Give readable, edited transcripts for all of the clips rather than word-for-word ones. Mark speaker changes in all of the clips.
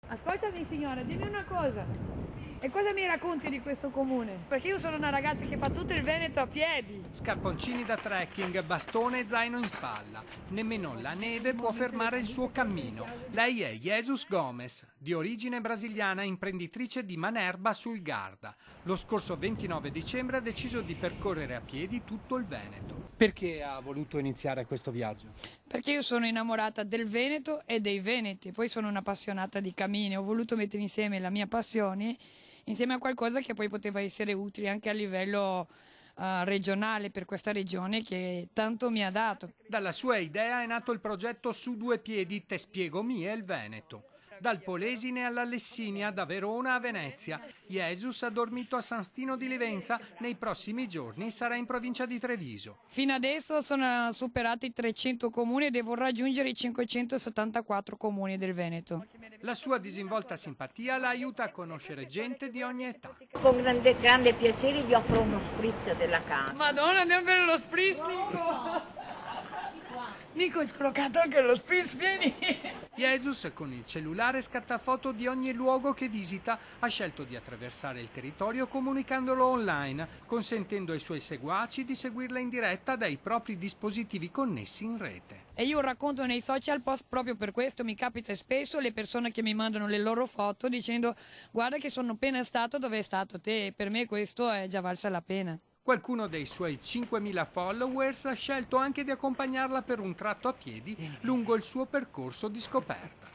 Speaker 1: Ascoltami signora, dimmi una cosa. E cosa mi racconti di questo comune? Perché io sono una ragazza che fa tutto il Veneto a piedi.
Speaker 2: Scarponcini da trekking, bastone e zaino in spalla. Nemmeno la neve può fermare il suo cammino. Lei è Jesus Gomes, di origine brasiliana, imprenditrice di Manerba sul Garda. Lo scorso 29 dicembre ha deciso di percorrere a piedi tutto il Veneto. Perché ha voluto iniziare questo viaggio?
Speaker 1: Perché io sono innamorata del Veneto e dei Veneti, poi sono un'appassionata di cammini, ho voluto mettere insieme la mia passione insieme a qualcosa che poi poteva essere utile anche a livello regionale per questa regione che tanto mi ha dato.
Speaker 2: Dalla sua idea è nato il progetto Su due piedi Te spiego mie il Veneto. Dal Polesine alla Lessinia, da Verona a Venezia. Jesus ha dormito a San Stino di Livenza, nei prossimi giorni sarà in provincia di Treviso.
Speaker 1: Fino adesso sono superati i 300 comuni e devo raggiungere i 574 comuni del Veneto.
Speaker 2: La sua disinvolta simpatia la aiuta a conoscere gente di ogni età.
Speaker 3: Con grande piacere vi offro uno spritz della casa.
Speaker 1: Madonna, devo bere lo spritz, Nico! Nico è scroccato anche lo spritz, vieni!
Speaker 2: Jesus, con il cellulare scatta foto di ogni luogo che visita, ha scelto di attraversare il territorio comunicandolo online, consentendo ai suoi seguaci di seguirla in diretta dai propri dispositivi connessi in rete.
Speaker 1: E io racconto nei social post proprio per questo, mi capita spesso le persone che mi mandano le loro foto dicendo guarda che sono appena stato dove è stato te, e per me questo è già valsa la pena.
Speaker 2: Qualcuno dei suoi 5.000 followers ha scelto anche di accompagnarla per un tratto a piedi lungo il suo percorso di scoperta.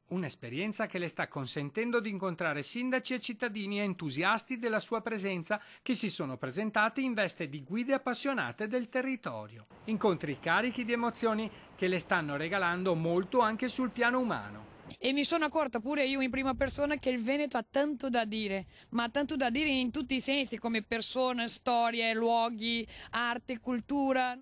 Speaker 2: Un'esperienza che le sta consentendo di incontrare sindaci e cittadini entusiasti della sua presenza che si sono presentati in veste di guide appassionate del territorio. Incontri carichi di emozioni che le stanno regalando molto anche sul piano umano.
Speaker 1: E mi sono accorta pure io in prima persona che il Veneto ha tanto da dire, ma tanto da dire in tutti i sensi, come persone, storie, luoghi, arte, cultura.